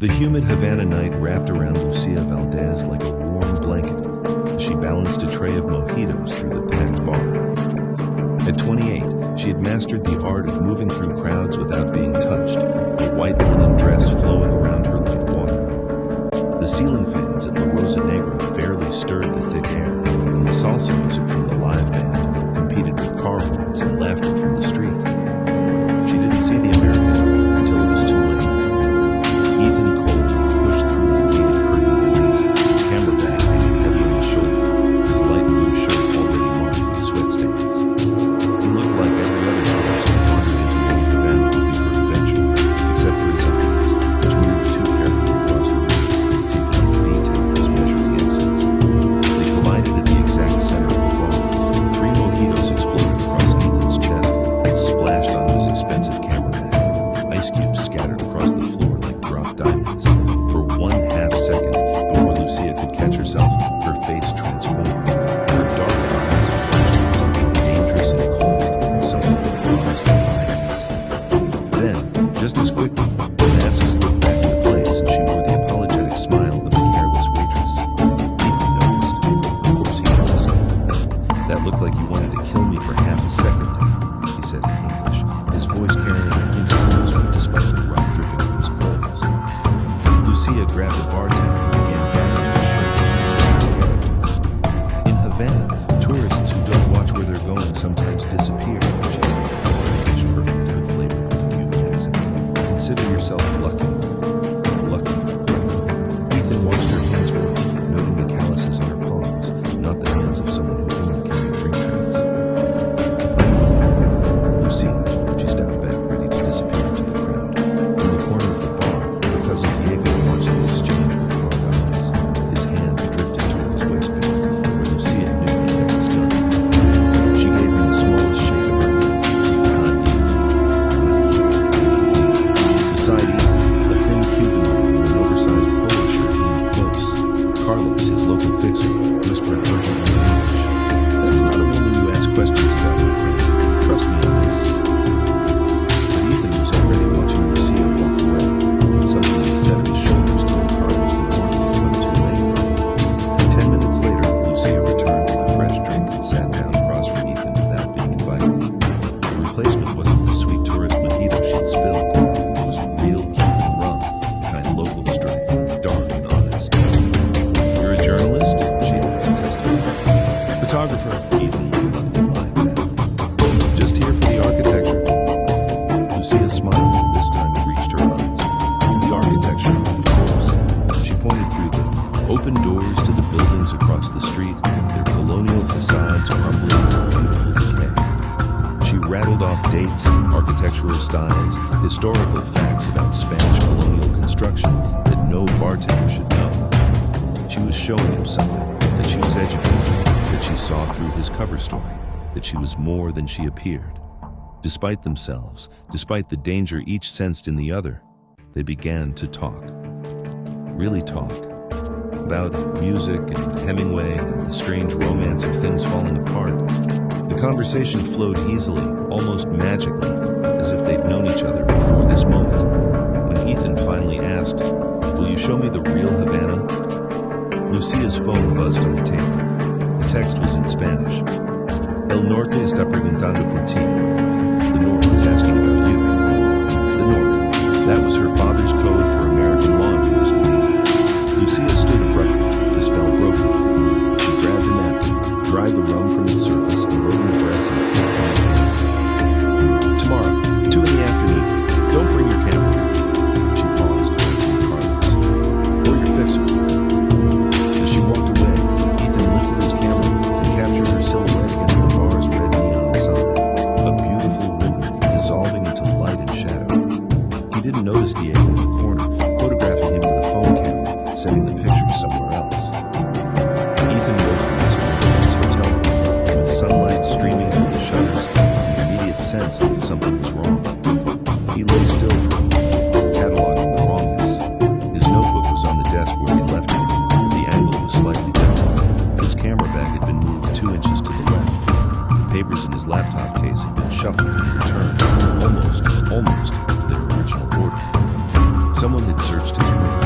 The humid Havana night wrapped around Lucía Valdés like a warm blanket as she balanced a tray of mojitos through the packed bar. At 28, she had mastered the art of moving through crowds without being touched, a white linen dress flowing around her like water. The ceiling fans at the Rosa Negra barely stirred the thick air, and the salsa music from the live band competed with car horns and laughter from the street. She didn't see the American until it was too late. Ethan pushed through the beaded curtain rings, his camera bag hanging heavy on his shoulder, his light blue shirt already marked with sweat stains. He looked like every other person wandering into Old Havana looking for adventure, except for his eyes, which moved too carefully across the room, taking in details, measuring exits. They collided at the exact center of the bar. 3 mojitos exploded across Ethan's chest and splashed onto his expensive camera bag. Ice cubes scattered across the floor like dropped diamonds. For 1/2 second, before Lucía could catch herself, her face transformed. Her dark eyes flashed something dangerous and cold, something that promised defiance. Then, just as quickly, the mask slipped back into place and she wore the apologetic smile of a careless waitress. Ethan noticed. Of course he noticed. That looked like you wanted to kill me for 1/2 second there, he said in English, his voice carrying a hint of amusement despite the rum dripping from his clothes. Lucía grabbed a bartender and began gathering her shirt. In Havana, tourists who don't watch where they're going sometimes disappear, she said, pitch perfect good flavor with a Cuban accent. Consider yourself lucky. Lucky. Ethan watched her hands work, noting the calluses on her palms, not the hands of someone who only carried drink trays. Lucía, she stepped back, ready to disappear into the crowd. In the corner of the bar, her cousin Diego watched the exchange with dark eyes. His hand drifted toward his waistband, where Lucía knew he kept his gun. She gave him the smallest shake of her hand. Not you. Beside Ethan, a thin Cuban man in an oversized polo shirt leaned close. Carlos, his local fixer, whispered urgently in English, "That's not a woman you ask questions about, my friend. Trust me on this." But Ethan was already watching Lucía walk away, and something he said on his shoulders told Carlos the warning had come too late. 10 minutes later, Lucía returned with a fresh drink and sat down across from Ethan without being invited. The replacement wasn't the sweet tourist mojito she'd spilled. It was real Cuban rum, the kind locals drink, dark and honest. "You're a journalist?" she asked testily. "Photographer," Ethan replied back. "Just here for the architecture." Lucía smiled, and this time it reached her eyes. "The architecture, of course." She pointed through the open doors to the buildings across the street, their colonial facades crumbling in beautiful decay. She rattled off dates, architectural styles, historical facts about Spanish colonial construction that no bartender should know. She was showing him something, that she was educated, that she saw through his cover story, that she was more than she appeared. Despite themselves, despite the danger each sensed in the other, they began to talk. Really talk. About music and Hemingway and the strange romance of things falling apart. The conversation flowed easily, almost magically, as if they'd known each other before this moment. When Ethan finally asked, "Will you show me the real Havana?" Lucía's phone buzzed on the table. The text was in Spanish. "El Norte está preguntando por ti." The North is asking about you. The North. That was her father's code for American law enforcement. Lucía stood abruptly, the spell broken. She grabbed a napkin, dried the rum from its surface, and wrote an address in "Tomorrow, 2 in the afternoon. Don't bring your camera." She paused, glancing at Carlos. "Or your fixer." As she walked away, Ethan lifted his camera and captured her silhouette against the bar's red neon sign. A beautiful woman dissolving into light and shadow. He didn't notice Diego in the corner, photographing him with a phone camera, sending the picture somewhere else. Ethan opened his hotel room, with sunlight streaming through the shutters, an immediate sense that something was wrong. He lay still for a moment, cataloging the wrongness. His notebook was on the desk where he left it, but the angle was slightly different. His camera bag had been moved 2 inches to the left. The papers in his laptop case had been shuffled and returned, almost their original order. Someone had searched his room.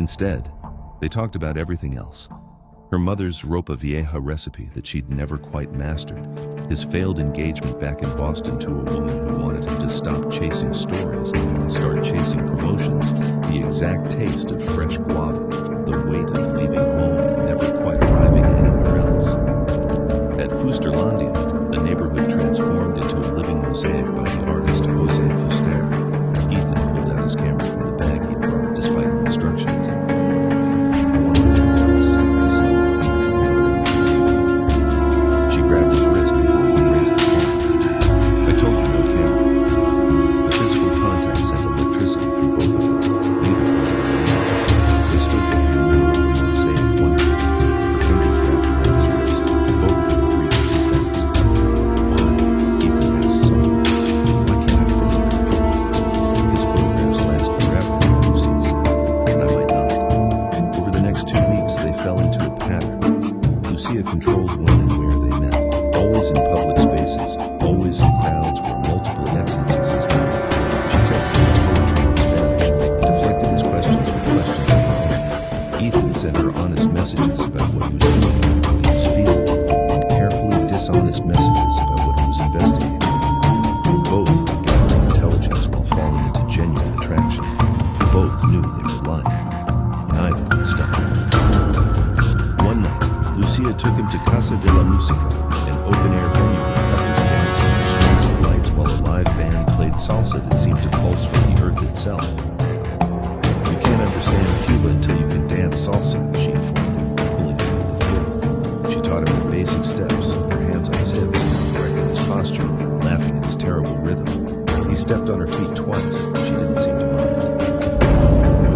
Instead, they talked about everything else. Her mother's ropa vieja recipe that she'd never quite mastered, his failed engagement back in Boston to a woman who wanted him to stop chasing stories and start chasing promotions, the exact taste of fresh guava, the weight of leaving home and never quite arriving anywhere else. At Fusterlandia, a neighborhood transformed into a living mosaic by the artist Jose Fuster, Ethan pulled out his camera from the bag he'd brought despite her instructions. She grabbed his wrist before he could raise the camera. I told you no camera. The physical contact sent electricity through both of them. Neither was it. They stood there in the middle of the mosaic, wondering. Her fingers wrapped around his wrist. Both of them were breathing too fast. Why? Ethan asked softly. Why can't I photograph you? His photographs last forever, Lucía said, and I might not. Over the next 2 weeks, they fell into a pattern. Lucía controlled when and where they met. Always in public spaces, always in crowds where multiple exits existed. She texted him poetry in Spanish, deflected his questions with questions of her own. Ethan sent her honest messages about what he was doing, what he was feeling, and carefully dishonest messages about what he was investigating. Both were gathering intelligence while falling into genuine attraction. Both knew they were lying. Neither would stop. One night, Lucía took him to Casa de la Música, an open-air venue where couples danced under strings of lights while a live band played salsa that seemed to pulse from the earth itself. You can't understand Cuba until you can dance salsa, she informed him, pulling him with the foot. She taught him the basic steps, her hands on his hips, correcting his posture, laughing at his terrible rhythm. He stepped on her feet twice. She didn't seem to mind.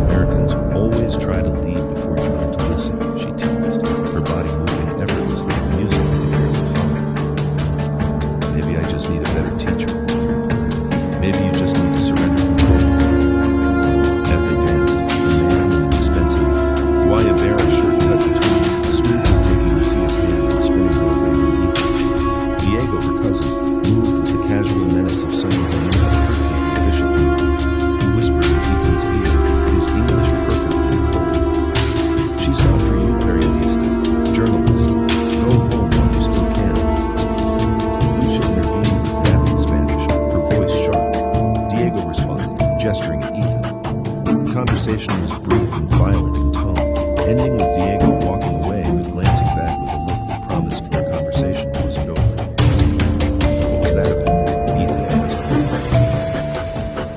Americans always try to lead before you learn to listen, she teased, her body moving effortlessly to music that barely followed. Maybe I just need a better teacher. Maybe you just need to surrender control. As they danced, a man in an expensive Guayabera shirt cut between them, smoothly taking Lucia's hand and spinning her away from Ethan. Diego, her cousin, moved with the casual menace of someone who knew how to hurt people efficiently. He whispered in Ethan's ear, his English perfectly cold. She's not for you, periodista, journalist. Go home while you still can. Lucia intervened with rapid Spanish, her voice sharp. Diego responded, gesturing at Ethan. The conversation was brief and violent in tone, ending with Diego walking away but glancing back with a look that promised their conversation wasn't over. What was that about? Ethan asked.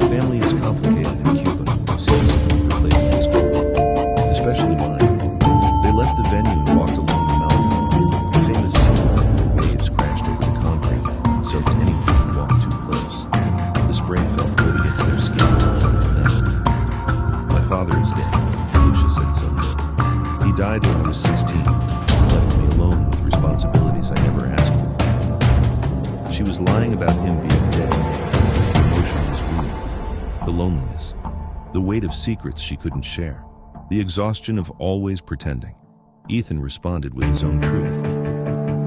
Family is complicated in Cuba, Lucía replayed in his court. Especially mine. They left the venue and walked along the mountain, a famous scene where waves crashed over the concrete and soaked anyone who walked too close. The spray felt good against their skin. My father is dead, Lucia said suddenly. He died when I was 16, left me alone with responsibilities I never asked for. She was lying about him being dead. The emotion was real. The loneliness. The weight of secrets she couldn't share. The exhaustion of always pretending. Ethan responded with his own truth.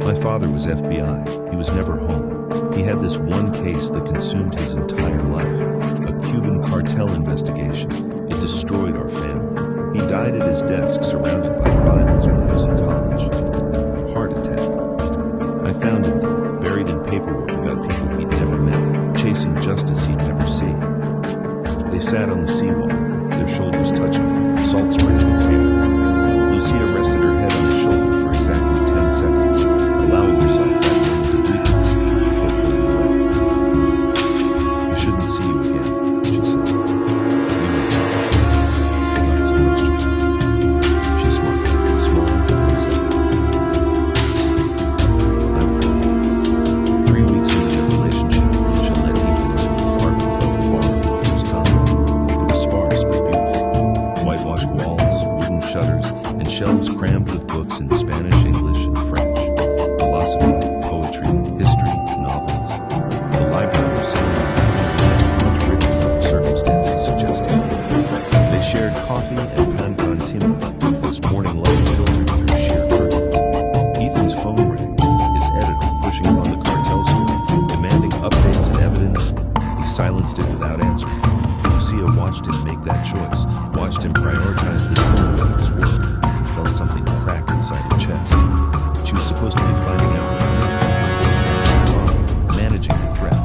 My father was FBI. He was never home. He had this one case that consumed his entire life. A Cuban cartel investigation. It destroyed our family. He died at his desk, surrounded by files when he was in college. Heart attack. I found him there, buried in paperwork about people he'd never met, chasing justice he'd never seen. They sat on the seawall, their shoulders touching, salt spraying their hair. Lucía rested her head on his shoulder for exactly 10 seconds, allowing herself that moment of weakness before pulling away. I shouldn't see you again, she said. Not so much. She smiled, small and said, I will. 3 weeks into their relationship, she let Ethan into an apartment above the bar for the first time. It was sparse but beautiful. Whitewashed walls, wooden shutters, and shelves crammed with books in Spanish, English, and French. Philosophy, poetry, history, novels. The library of SANGRE, much richer than her circumstances suggested. They shared coffee and pan con timba, this morning light filtered through sheer curtains. Ethan's phone rang, his editor pushing him on the cartel story, demanding updates and evidence. He silenced it without answering. Lucía Lucia watched him make that choice, watched him prioritize this moment over his work, and felt something crack inside her chest. She was supposed to be finding out what managing the threat.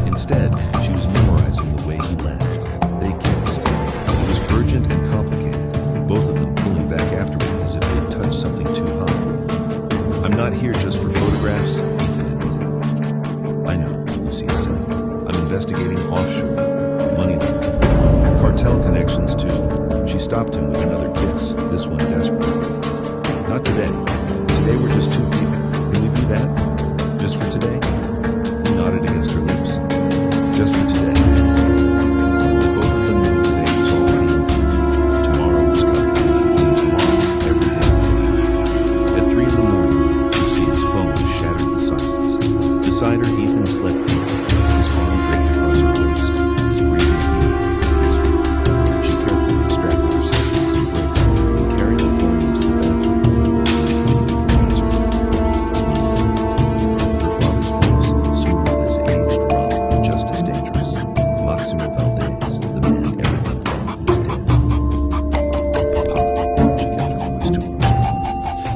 Instead, she was memorizing the way he laughed. They kissed. It was urgent and complicated, both of them pulling back afterward as if they'd touched something too hot. "I'm not here just for photographs," Ethan admitted. "I know," Lucia said. "I'm investigating offshore, money laundering, cartel connections too." She stopped him with another kiss, this one desperate. "Not today. Today we're just two people. Can we do that? Just for today?" He nodded against her lips. "Just for today." Both of them knew today was already over. Tomorrow was coming. And tomorrow, every day. At 3 in the morning, Lucia's phone shattered the silence. Beside her, Ethan slept deeply, his arm draped across her waist, his breathing deep. She carefully extracted herself from his embrace and carried the phone into the bathroom. Her father's voice, smooth as aged rum, just as dangerous. Maximo Valdés, the man everyone thought was dead. "Papa," she kept her voice to a whisper.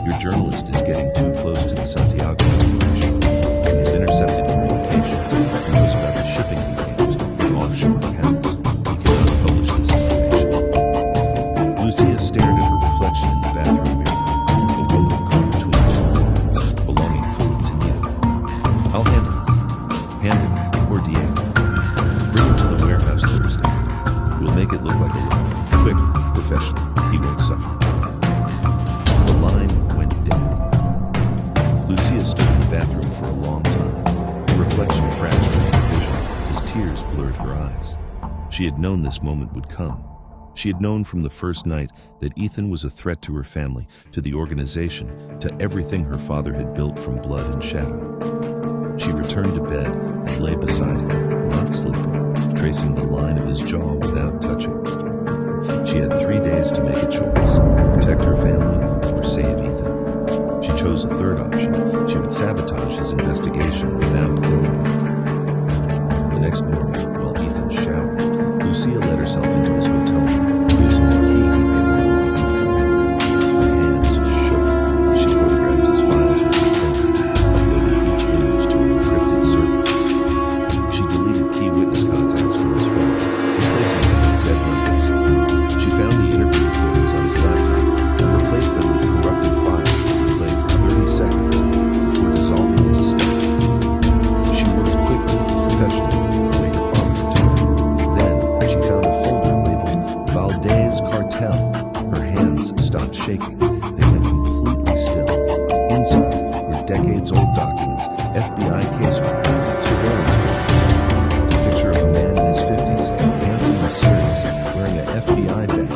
"Your journalist is getting too close to the Santiago operation. He's intercepted your locations. He knows about the shipping containers and offshore accounts. He cannot publish this information." Lucia stared at her reflection in the bathroom mirror, a woman caught between two worlds, belonging fully to neither. "I'll handle it. Handle it, or Diego. Bring him to the warehouse Thursday. We'll make it look like a loan. Quick, professional. He won't suffer." The line went dead. Lucia stood in the bathroom for a long time. Her reflection fractured her vision as tears blurred her eyes. She had known this moment would come. She had known from the first night that Ethan was a threat to her family, to the organization, to everything her father had built from blood and shadow. She returned to bed and lay beside him, not sleeping, tracing the line of his jaw without touching. She had 3 days to make a choice: protect her family or save Ethan. She chose a third option. She would sabotage his investigation without killing him. The next morning, while Ethan showered, Lucia let herself into his hotel room, using the key he'd given her long before. Her hands shook as she photographed his files with her finger, uploading each image to an encrypted server. She deleted key witness contacts from his phone, replacing them with dead numbers. She found the interview recordings on his laptop and replaced them with corrupted files that would play for 30 seconds before dissolving into stench. She worked quickly, professionally, the way her father had taught her. Then she found a folder labeled Valdés Cartel. Her hands stopped shaking. They went completely still. Inside were decades-old documents, FBI case files, surveillance footage. A picture of a man in his 50s, handsome and serious, wearing a FBI badge,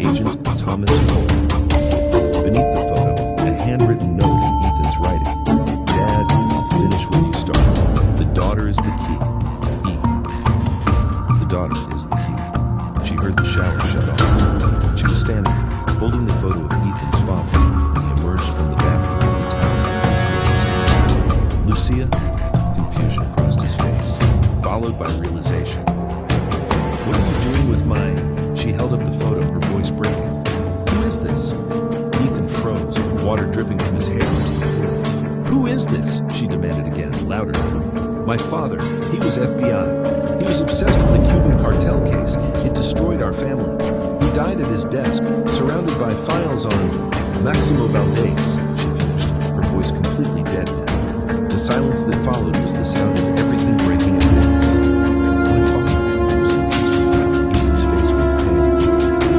Agent Thomas Cole. Beneath the photo, a handwritten note in Ethan's writing. "Dad, I'll finish what you started. The daughter is the key. E." The daughter is the key. She heard the shower shut off. She was standing there, holding the photo of Ethan's father, when he emerged from the bathroom of the tower. "Lucia?" Confusion crossed his face, followed by realization. "What are you doing with my..." She held up the photo, her voice breaking. "Who is this?" Ethan froze, water dripping from his hair onto the floor. "Who is this?" she demanded again, louder. "My father. He was FBI. He was obsessed with the Cuban cartel case. It destroyed our family. He died at his desk, surrounded by files on Maximo Valdés," she finished, her voice completely dead now. The silence that followed was the sound of everything breaking at once. "My father," Lucia whispered. Ethan's face went pale.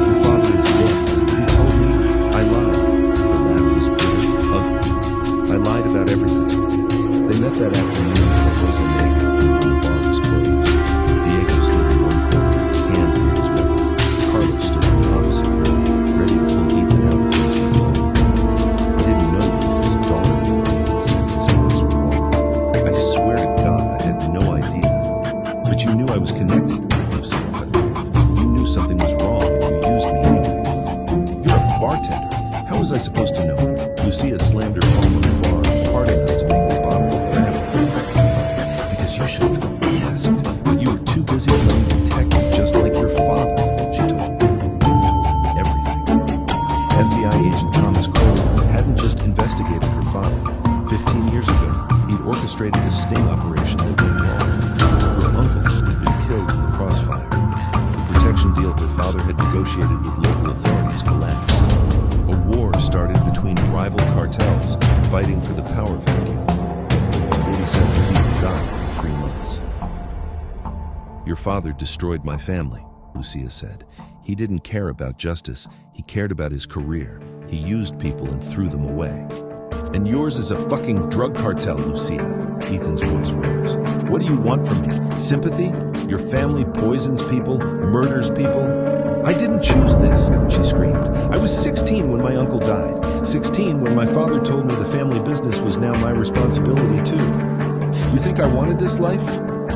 "Your father is dead. You told me. I lied." Her laugh was bitter, ugly. "I lied about everything." They met that afternoon at Rosa Negra when the bar was closed. Diego stood in one corner, hand near his weapon. Carlos stood on the opposite row, ready to pull Ethan out if things went wrong. "I didn't know you were his daughter," Ethan said, his voice raw. "I swear to God, I had no idea." "But you knew I was connected," Lucia cut him off. "You knew something was wrong, and you used me anyway." "You're a bartender. How was I supposed to know?" Lucia slammed her palm on the bar, hard enough to make the bottles rattle. "Because you should have asked, but you were too busy playing detective just like your father." negotiated with local authorities collapsed. A war started between rival cartels fighting for the power vacuum. 47 people died in 3 months. Your father destroyed my family, Lucía said. He didn't care about justice. He cared about his career. He used people and threw them away. And yours is a fucking drug cartel, Lucía. Ethan's voice rose. What do you want from me? Sympathy? Your family poisons people, murders people? I didn't choose this, she screamed. I was 16 when my uncle died. 16 when my father told me the family business was now my responsibility too. You think I wanted this life?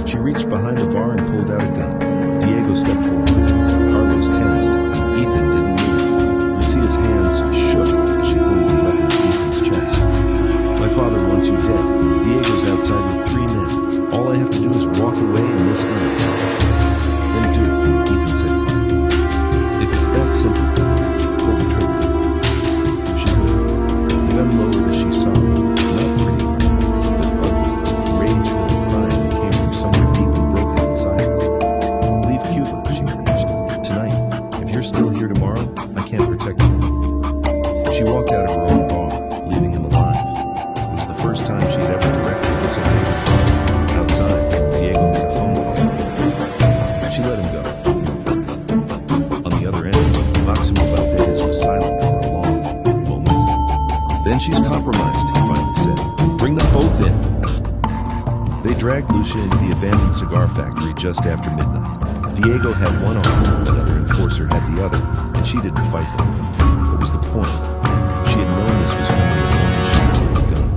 She reached behind the bar and pulled out a gun. Diego stepped forward. Carlos tensed. Ethan didn't move. Lucia's hands shook as she pointed the weapon at Ethan's chest. My father wants you dead. Diego's outside with 3 men. All I have to do is walk away and this ends. Then do it, Ethan said quietly. If it's that simple, pull the trigger. She did. The gun lowered as she saw it. Not pretty, but ugly, rage-filled crying that came from somewhere deep and broken inside her. Leave Cuba, she managed. Tonight. If you're still here tomorrow, I can't protect you. She walked out of her own bar, leaving him alive. It was the first time she had ever directly disobeyed her father. Outside, Diego made a phone call. She let him go. On the other end, Máximo Valdés was silent for a long moment. Then she's compromised, he finally said. Bring them both in. They dragged Lucía into the abandoned cigar factory just after midnight. Diego had one arm, another enforcer had the other, and she didn't fight them. What was the point? She had known this was only a point. She had a gun.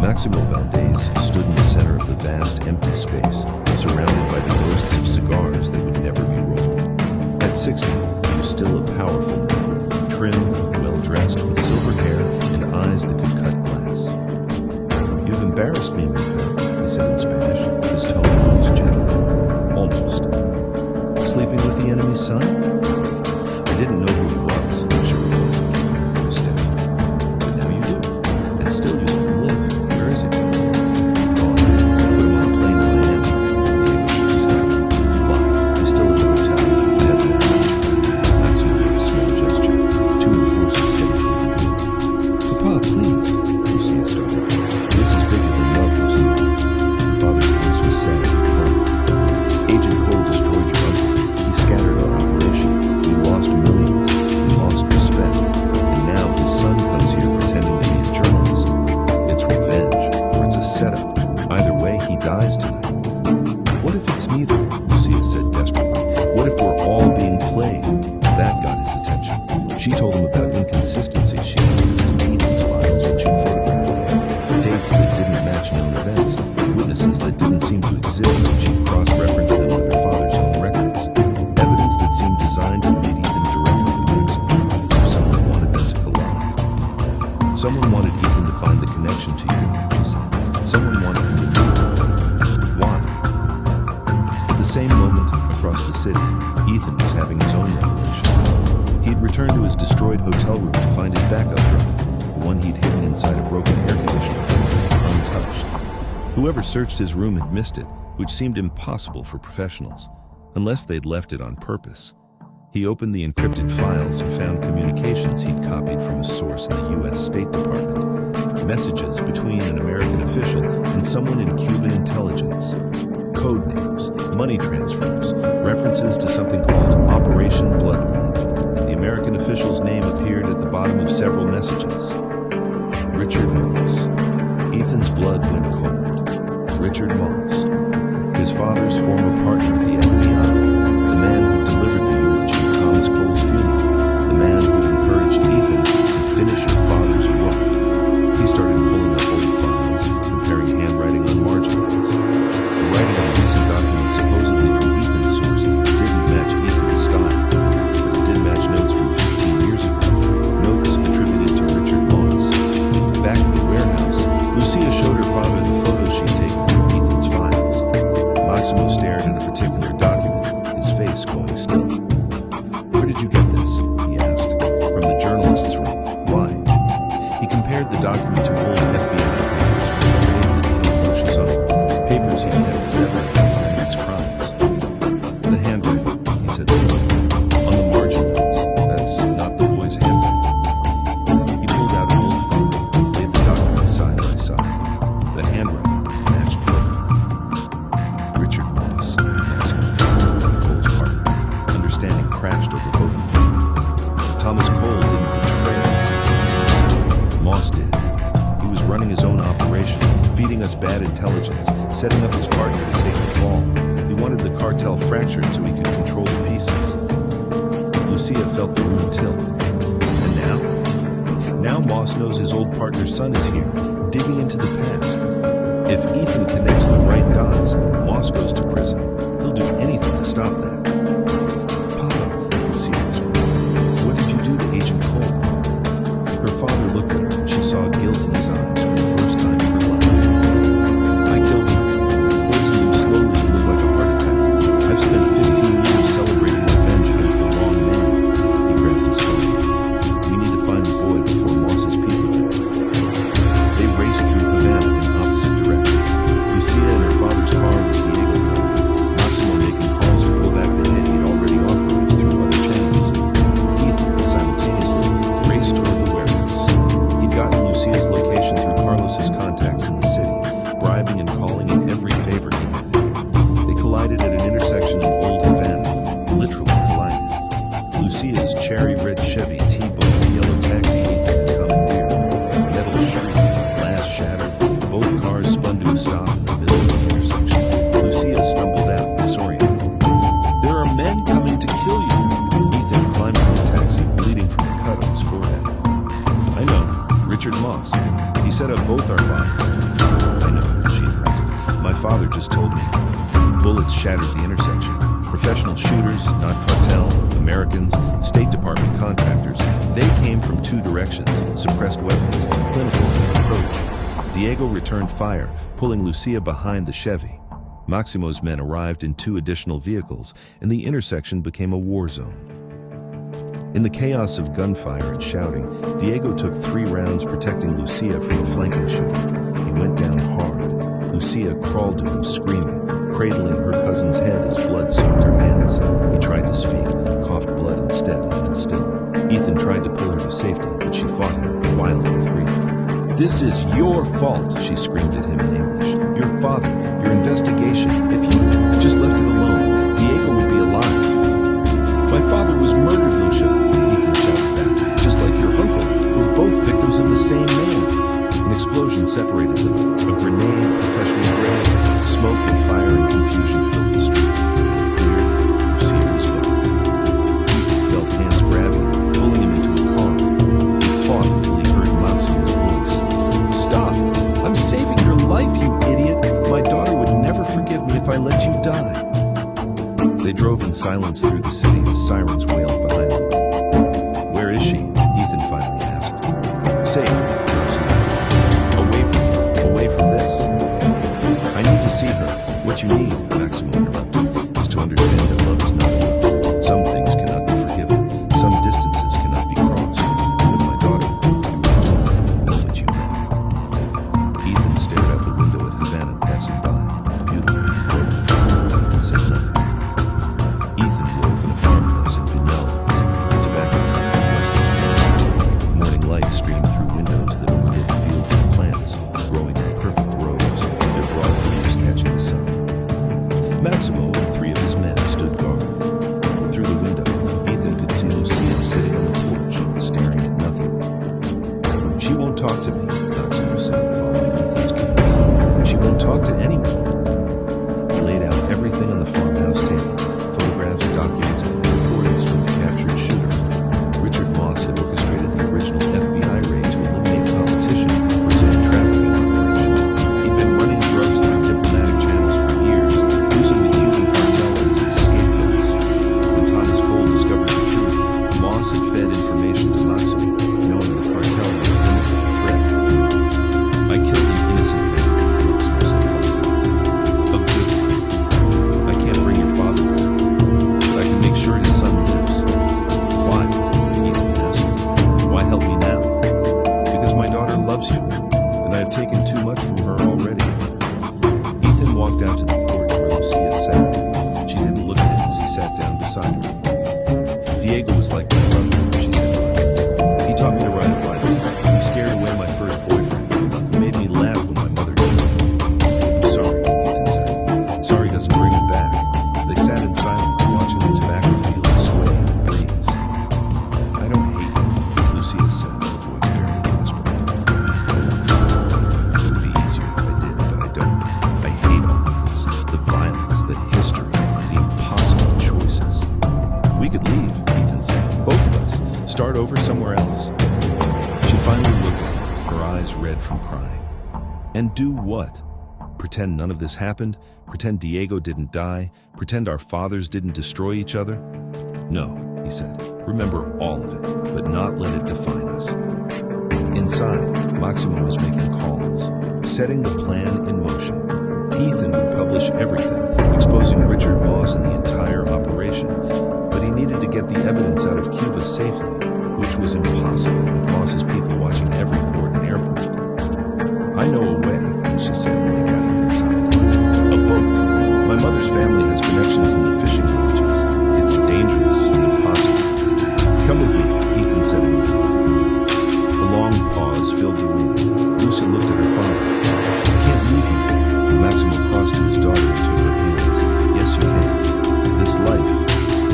Máximo Valdés stood in the center of the vast, empty space, surrounded by the ghosts of cigars that would never be rolled. At 60, he was still a powerful man, trim, well-dressed, with silver hair and eyes that could cut glass. You've embarrassed me, Mijo, he said in Spanish, his tone almost gentle. Almost. Sleeping with the enemy's son? I didn't know who he was, she replied. But now you do. And still you let him live. Where is he? Gone. Put him on a plane to Miami. Diego shook his head. Why? He's still at the hotel. I have no knowledge. Maximo made a small gesture. 2 enforcers headed toward the door. Papa, please, Lucía started. This is bigger than love, Lucía. Her father's voice was sad and firm. Agent Cole destroyed your uncle. He scattered our operation. We lost millions. We lost respect. And now his son comes here pretending to be a journalist. It's revenge, or it's a setup. Either way, he dies tonight. What if it's neither? Lucía said desperately. What if we're all being played? That got his attention. She told him about inconsistencies she noticed in Ethan's files when she photographed them. Dates that didn't match known events. Witnesses that didn't seem to exist when she cross-referenced them with her father's own records. Evidence that seemed designed to lead Ethan directly to Maximo. Someone wanted them to collide. Someone wanted Ethan to find the connection to you, she said. Someone wanted him to do it. Why? At the same moment, across the city, Ethan was having his own revelation. He'd returned to his destroyed hotel room to find his backup drone, the one he'd hidden inside a broken air conditioner, untouched. Whoever searched his room had missed it, which seemed impossible for professionals, unless they'd left it on purpose. He opened the encrypted files and found communications he'd copied from a source in the U.S. State Department. Messages between an American official and someone in Cuban intelligence. Code names, money transfers, references to something called Operation Bloodline. The American official's name appeared at the bottom of several messages. Richard Moss. Ethan's blood went cold. Richard Moss, his father's former partner at the FBI, the man who delivered the eulogy at Thomas Cole's funeral, the man who encouraged Ethan to finish his father's work. He started pulling up old files, comparing handwriting on margin lines. The writing on recent documents supposedly from Ethan's source didn't match Ethan's style, but it did match notes from 15 years ago, notes attributed to Richard Moss. Back at the warehouse, Lucía showed her father the photos she'd taken from Ethan's files. Máximo stared at a particular document, his face going still. Where did you get this? He asked. From the journalist's room. Why? He compared the document to old FBI papers from the raid that killed Lucia's uncle, papers he kept as evidence of his enemy's crimes. The handwriting, he said slowly. On the margin his bad intelligence, setting up his partner to take the fall. He wanted the cartel fractured so he could control the pieces. Lucía felt the room tilt. And now? Now Moss knows his old partner's son is here, digging into the past. If Ethan connects the right dots, Moss goes to prison. He'll do anything to stop that. Papa, Lucía whispered, what did you do to Agent Cole? Her father looked at her and she saw guilt in his eyes for the first time in her life. I killed him. Poisoned him slowly to look like a heart attack. I've spent 15 years celebrating revenge against the wrong man. He grabbed his phone. We need to find the boy before Moss's people do. They raced through Havana in opposite directions. Lucía in her father's car with Diego driving. Maximo making calls to pull back the hit he'd already authorized through other channels. Ethan simultaneously raced toward the warehouse. He'd gotten Lucia's location through Carlos's contacts in the city, bribing and calling in every favor he had. They collided at an intersection in Old Havana, literally collided. Lucia's cherry-red Chevy T-boned the yellow taxi Ethan had commandeered. Metal shrieked, glass shattered, both cars spun to a stop in the middle of the intersection. Lucía stumbled out, disoriented. There are men coming to kill you. Ethan climbed from the taxi, bleeding from a cut on his forehead. I know, Richard Moss. He set up both our fathers. I know, she interrupted. My father just told me. Bullets shattered the intersection. Professional shooters, not cartel, Americans, State Department contractors. They came from two directions, suppressed weapons, clinical approach. Diego returned fire, pulling Lucía behind the Chevy. Maximo's men arrived in 2 additional vehicles, and the intersection became a war zone. In the chaos of gunfire and shouting, Diego took 3 rounds protecting Lucía from a flanking shooter. He went down hard. Lucía crawled to him, screaming, cradling her cousin's head as blood soaked her hands. He tried to speak, coughed blood instead, and went still. Ethan tried to pull her to safety, but she fought him, wild with grief. This is your fault, she screamed at him in English. Your father, your investigation. If you just left it alone, Diego would be alive. My father was murdered, Lucia, Ethan shouted back. Just like your uncle, we're both victims of the same man. An explosion separated them. A grenade, professional grade, smoke and fire and confusion filled the street. Clear, Lucía was gone. Ethan felt hands grabbing him, pulling him into a car. He fought until he heard Maximo's voice. Stop! I'm saving your life, you idiot! My daughter would never forgive me if I let you die. They drove in silence through the city as sirens wailed behind them. Where is she? Ethan finally asked. Safe. Away from this. I need to see her. What you need, Maximo interrupted, is to understand that love is not enough. Some things cannot be forgiven. Some distances cannot be crossed. With my daughter, you were torn from the moment you met. Ethan stared out the window at Havana passing by, beautiful, and said nothing. Ethan grew up in a farmhouse in Pinellas, tobacco west. Morning light streamed through windows that overlooked fields and plants, growing in perfect rows, their broad leaves catching the sun. Maximo and 3 of his men stood guard. Through the window, Ethan could see Lucía sitting on the porch, staring at nothing. She won't talk to me, Maximo said, following Ethan's gaze. She won't talk to anyone. He laid out everything on the farmhouse table, photographs, documents, and recordings from the captured shooter. Richard Moss had orchestrated the original FBI raid to eliminate competition for his own trafficking operation. He'd been running drugs through diplomatic channels for years, using the Cuban cartel as his scapegoats. When Thomas Cole discovered the truth, Moss had fed information to Maximo, knowing the cartel was a limited threat. I killed an innocent man, Maximo said. A good one. I can't bring your father back, but I can make sure his son lives. Why? Ethan asked. Why help me now? Because my daughter loves you, and I have taken too much from her already. Ethan walked out to the porch where Lucía sat. She didn't look at him as he sat down beside her. Diego was like my brother, she said. He taught me to ride a bike. He scared away my first boyfriend. He made me laugh when my mother died. I'm sorry, Ethan said. Sorry doesn't bring him back. They sat in silence, watching the tobacco fields sway in the breeze. I don't hate you, Lucía said, her voice barely whispered. It would be easier if I did, but I Start over somewhere else? She finally looked at him, her eyes red from crying. And do what? Pretend none of this happened? Pretend Diego didn't die? Pretend our fathers didn't destroy each other? No, he said. Remember all of it, but not let it define us. Inside, Maximo was making calls, setting the plan in motion. Ethan would publish everything, exposing Richard Moss and the entire operation. But he needed to get the evidence out of Cuba safely, which was impossible with Moss's people watching every port and airport. I know a way, she said when they got inside. A boat. My mother's family has connections in the fishing villages. It's dangerous and impossible. Come with me, Ethan said immediately. A long pause filled the room. Lucy looked at her father. I can't leave you. Maximo crossed to his daughter and took her hands. Yes, you can. This life,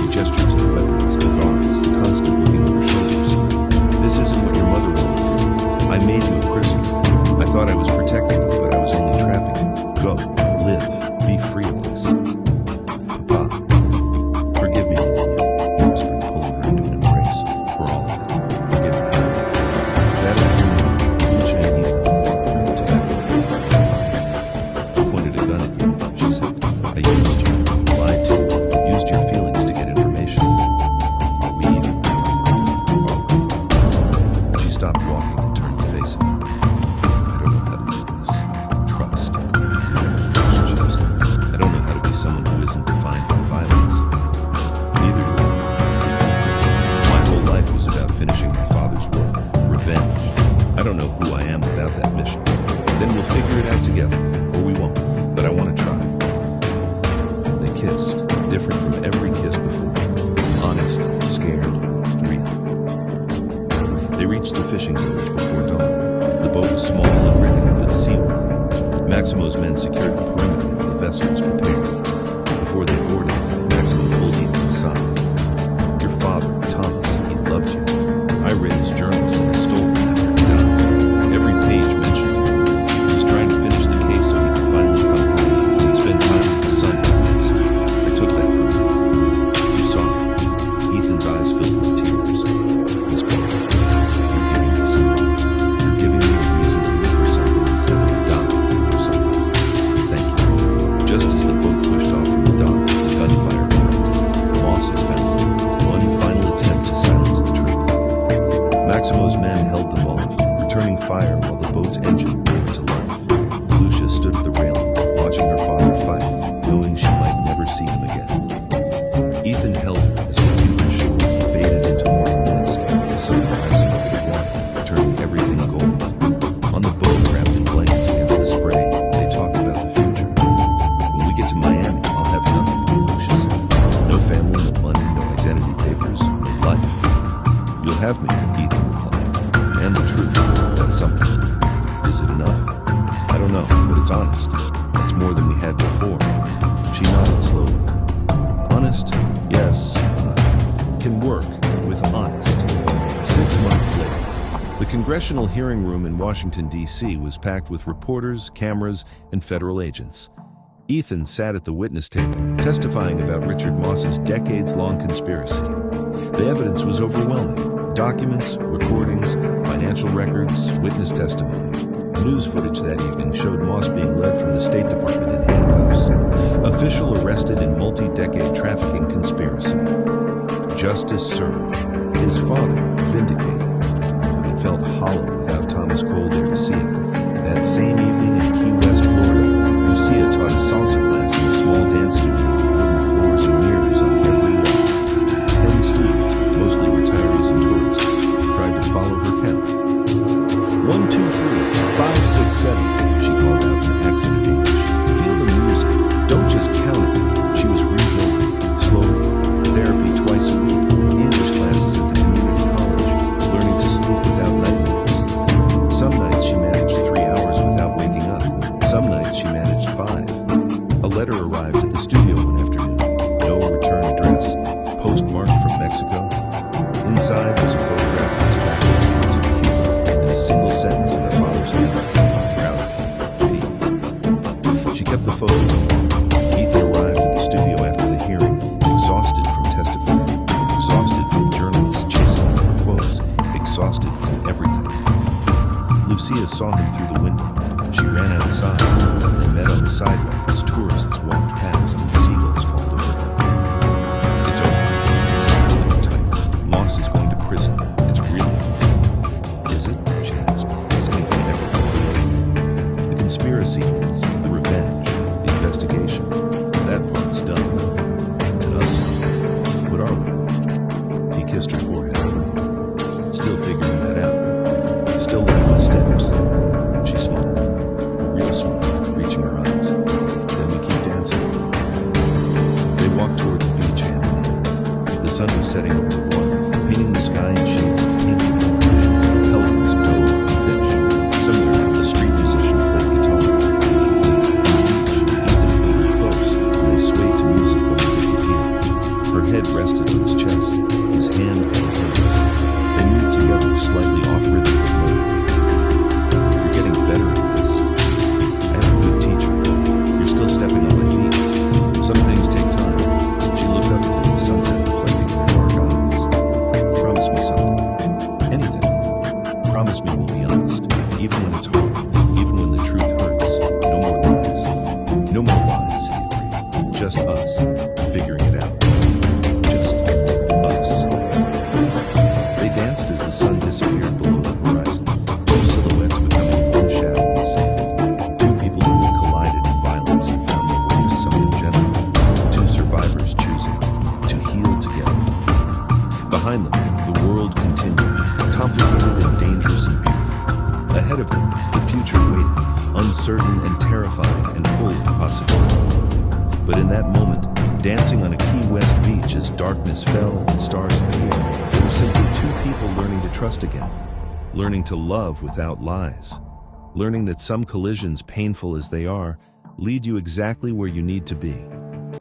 he gestured to the weapons, the guards, the constant looking over shoulders. This isn't what your mother wanted for you. I made you a prisoner. I thought I was protecting you, but I was only trapping you. Go, live, be free of this. Papa, forgive me, he whispered, pulling her into an embrace, for all of it. Forgive me. That afternoon, Lucia and Ethan turned the tobacco fields. I pointed a gun at you, she said. I used you, lied to you, used your feelings to get information. Are we even? Oh. She stopped walking and turned to face him. I don't know how to do this. Trust. Relationships. I don't know how to be someone who isn't defined by violence. Neither do I. My whole life was about finishing my father's work. Revenge. I don't know who I am without that mission. Then we'll figure it out together. Or we won't. But I want to try. They kissed. Different from every kiss before. Honest. Scared. Real. They reached the fishing village before dawn. The boat was small and rickety but seaworthy. Maximo's men secured the perimeter while the vessel was prepared. Before they boarded, Maximo pulled Ethan aside. Your father, Thomas, he loved you. I read his journals when I stole them after he died. Every page mentioned you. He was trying to finish the case so he could finally come home and spend time with his son at least. I took that from him. You saw it. Ethan's eyes filled with tears. He's gone. You're giving me something. You're giving me a reason to live for something instead of die for something. Thank you. Just as the boat pushed off from the dock, the gunfire erupted. Moss had found one final attempt to silence the truth. Maximo's men held them off, returning fire while the boat's engine came to life. Lucia stood at the railing, watching her father fight, knowing she might never see him again. Ethan held her as the Cuban shore faded into morning mist, the sun rising over the water, turning everything gold. On the boat, wrapped in blankets against the spray, they talked about the future. When we get to Miami, I'll have nothing, Lucia said. No family, no money, no identity papers, no life. You'll have me, Ethan replied. And the truth, that's something. Is it enough? I don't know, but it's honest. It's more than we had before. She nodded slowly. Honest? Yes, can work with honest. 6 months later, the congressional hearing room in Washington, D.C. was packed with reporters, cameras, and federal agents. Ethan sat at the witness table, testifying about Richard Moss's decades-long conspiracy. The evidence was overwhelming. Documents, recordings, financial records, witness testimony. News footage that evening showed Moss being led from the State Department in handcuffs. Official arrested in multi-decade trafficking conspiracy. Justice served. His father vindicated. But it felt hollow without Thomas Cole there to see it. That same evening in Key West, Florida, Lucia taught a salsa class in a small dance studio with wooden floors and mirrors on every wall. 10 students, mostly retirees and tourists, tried to follow her count. 1, 2, 3, 5, 6, 7, she called out in accent of English. Feel the music. Don't just count it. She was rebuilding, slowly. Therapy twice a week, English classes at the community college, learning to sleep without nightmares. Some nights she managed 3 hours without waking up. Some nights she managed 5. A letter arrived at the studio one afternoon. No return address. Postmarked from Mexico. Inside was a photograph of tobacco fields in Cuba and a single sentence in her father's hand. Proud of you, Eddie. She kept the photo. Ethan arrived at the studio after the hearing, exhausted from testifying, exhausted from journalists chasing him for quotes. saw him through the window. She ran outside and met on the sidewalk as tourists walked past and seagulls called over them. It's over. It's tight. Moss is going to prison. It's really over. Is it? She asked. Is anything ever over? The conspiracy is, the revenge, the investigation. That part's done. And us? What are we? He kissed her forehead. Still figuring that out. Still learning the steps. She smiled. A real smile, reaching her eyes. Then we keep dancing. They walked toward the beach hand in hand. The sun was setting over the water, painting the sky in shades of pink and orange. Pelicans dove from fish. Somewhere, a street musician played guitar. On the beach, Ethan pulled her close, and they swayed to music only they could hear. Her head rested on his chest, his hand held hers. They moved together, slightly off-rhythm but low. You're getting better at this. I have a good teacher. You're still stepping on my feet. Some things take time. She looked up at the sunset reflecting in her dark eyes. Promise me something. Anything. Promise me we'll be honest. Even when it's hard. Even when the truth hurts. No more lies. No more lies, he agreed. Just us. Figuring it out. Just us. They danced as the sun disappeared below the horizon, two silhouettes becoming one shadow in the sand. Two people who had collided in violence and found their way to something gentle. Two survivors choosing to heal together. Behind them, the world continued, complicated and dangerous and beautiful. Ahead of them, the future waited, uncertain and terrifying and full of possibility. But in that moment, dancing on a Key West beach as darkness fell and stars appeared, they were simply two people learning to trust again, learning to love without lies, learning that some collisions, painful as they are, lead you exactly where you need to be.